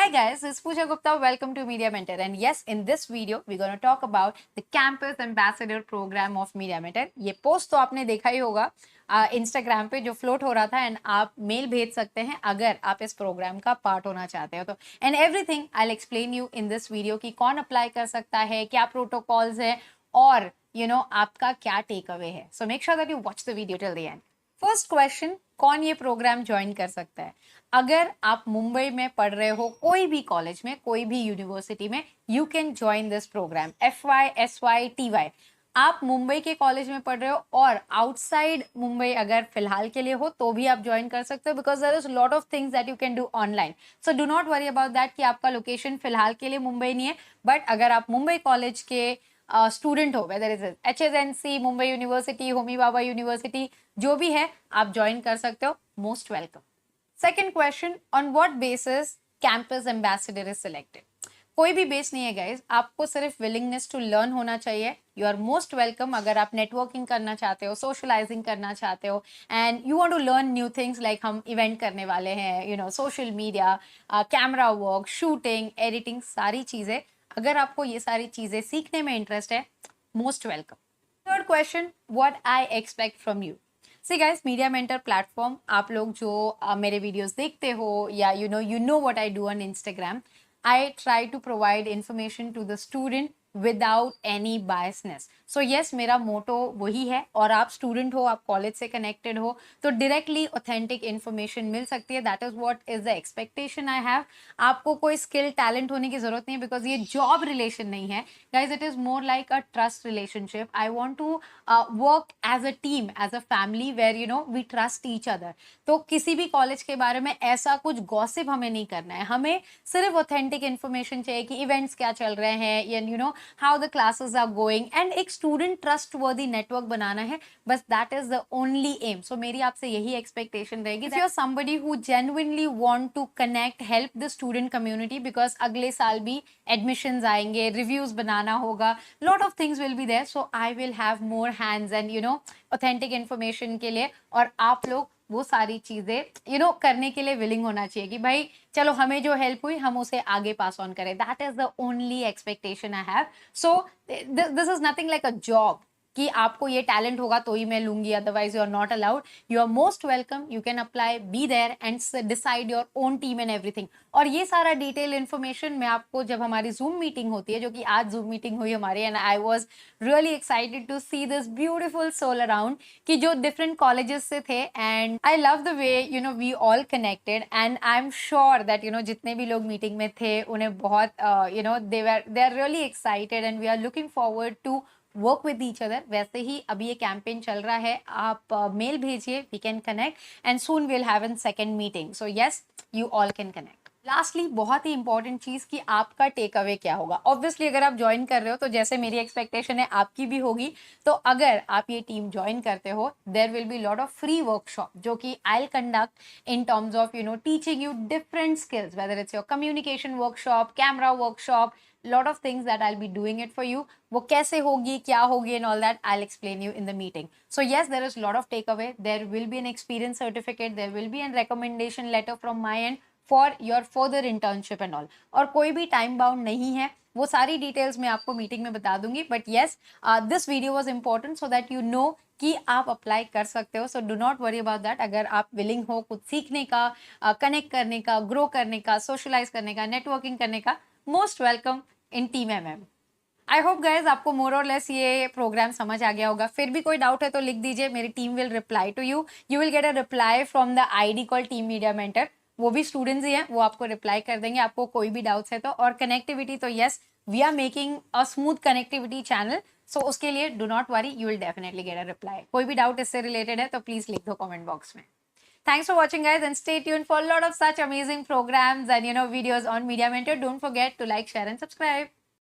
Hi guys, this is Pooja Gupta. Welcome to Media Mentor. And yes, in this video, we're going to talk about the Campus Ambassador Program of Media Mentor. ये post तो आपने देखा ही होगा Instagram पे जो float हो रहा था एंड आप मेल भेज सकते हैं अगर आप इस प्रोग्राम का पार्ट होना चाहते हो तो and everything I will explain you in this video कि कौन अप्लाई कर सकता है, क्या प्रोटोकॉल्स है और आपका क्या टेक अवे है. So make sure that you watch the video till the end. First question, कौन ये प्रोग्राम ज्वाइन कर सकता है? अगर आप मुंबई में पढ़ रहे हो कोई भी कॉलेज में, कोई भी यूनिवर्सिटी में, you can join this program. FY, SY, TY. आप मुंबई के कॉलेज में पढ़ रहे हो और आउटसाइड मुंबई अगर फिलहाल के लिए हो तो भी आप ज्वाइन कर सकते हो because there is lot of things that you can do online. So do not worry about that कि आपका लोकेशन फिलहाल के लिए मुंबई नहीं है, बट अगर आप मुंबई कॉलेज के स्टूडेंट हो, whether is HSNC, Mumbai university, Homi Bhabha university, जो भी है आप ज्वाइन कर सकते हो. Most welcome. Second question, on what basis campus ambassador is selected? कोई भी बेस नहीं है गाइज, आपको सिर्फ विलिंगनेस टू लर्न होना चाहिए. You are most welcome. अगर आप नेटवर्किंग करना चाहते हो, सोशलाइजिंग करना चाहते हो and you want to learn new things like हम इवेंट करने वाले हैं, social media, camera work, shooting, editing, सारी चीज़ें, अगर आपको ये सारी चीज़ें सीखने में इंटरेस्ट है, most welcome. Third question, what I expect from you? See guys, media mentor platform, आप लोग जो मेरे वीडियोस देखते हो या you know what I do on Instagram, I try to provide information to the student without any biasness. So yes, मेरा मोटो वही है. और आप स्टूडेंट हो, आप कॉलेज से कनेक्टेड हो तो डायरेक्टली ऑथेंटिक इन्फॉर्मेशन मिल सकती है. That is what is the expectation I have. आपको कोई स्किल टैलेंट होने की जरूरत नहीं है बिकॉज ये जॉब रिलेशन नहीं है guys. It is more like a trust relationship. I want to work as a team, as a family where we trust each other. तो किसी भी कॉलेज के बारे में ऐसा कुछ गॉसिप हमें नहीं करना है. हमें सिर्फ ऑथेंटिक इन्फॉर्मेशन चाहिए कि इवेंट्स क्या चल रहे हैं, how the classes are going and एक स्टूडेंट ट्रस्ट वर्दी नेटवर्क बनाना है. बस that is the only aim. So मेरी आपसे यही एक्सपेक्टेशन रहेगी. If you are somebody who genuinely want to connect, help the student community, because अगले साल भी एडमिशंस आएंगे, रिव्यूज बनाना होगा, lot of things will be there. So I will have more hands and authentic information के लिए. और आप लोग वो सारी चीजें करने के लिए विलिंग होना चाहिए कि भाई चलो हमें जो हेल्प हुई हम उसे आगे पास ऑन करें. That is the only expectation I have. So this is nothing like a job कि आपको ये टैलेंट होगा तो ही मैं लूंगी, otherwise you are not allowed. You are most welcome. You can apply, be there and decide your own team and everything. और ये सारा डिटेल इन्फॉर्मेशन मैं आपको जब हमारी जूम मीटिंग होती है, जो कि आज जूम मीटिंग हुई हमारी, and I was really excited to see this beautiful soul around कि जो डिफरेंट कॉलेजेस से थे. And I love the way we all connected and I am sure that जितने भी लोग मीटिंग में थे उन्हें बहुत they are really excited and we are looking forward to work with each other. वैसे ही अभी ये कैंपेन चल रहा है, आप मेल भेजिए, we can connect and soon will have an second meeting. So yes, you all can connect. Lastly, बहुत ही इंपॉर्टेंट चीज कि आपका टेक अवे क्या होगा. ऑब्वियसली अगर आप ज्वाइन कर रहे हो तो जैसे मेरी एक्सपेक्टेशन है आपकी भी होगी. तो अगर आप ये टीम ज्वाइन करते हो, there will be lot of free workshop जो कि I will conduct in terms of teaching you different skills, whether it's your communication workshop, camera workshop, lot of things that I'll be doing it for you. वो कैसे होगी, क्या होगी and all that I'll explain you in the meeting. So yes, there is a lot of takeaway. There will be an experience certificate. There will be a recommendation letter from my end for your further internship and all. और कोई भी time bound नहीं है. वो सारी details मैं आपको meeting में बता दूंगी. But yes, this video was important so that you know कि आप अप्लाई कर सकते हो. सो do not worry about that. अगर आप विलिंग हो कुछ सीखने का, कनेक्ट करने का, ग्रो करने का, सोशलाइज करने का, नेटवर्किंग करने का, most welcome in team MM. I hope guys आपको मोर और लेस ये प्रोग्राम समझ आ गया होगा. फिर भी कोई डाउट है तो लिख दीजिए, मेरी team will reply to you. You will get a reply from the ID call team media mentor. वो भी स्टूडेंट्स ही हैं, वो आपको रिप्लाई कर देंगे आपको कोई भी डाउट्स है तो. और कनेक्टिविटी तो yes, we are making a smooth connectivity channel. So उसके लिए do not worry, you will definitely get a reply. कोई भी डाउट इससे रिलेटेड है तो प्लीज लिख दो कमेंट बॉक्स में. Thanks for watching guys and stay tuned for a lot of such amazing programs and videos on Media Mentor. Don't forget to like, share and subscribe.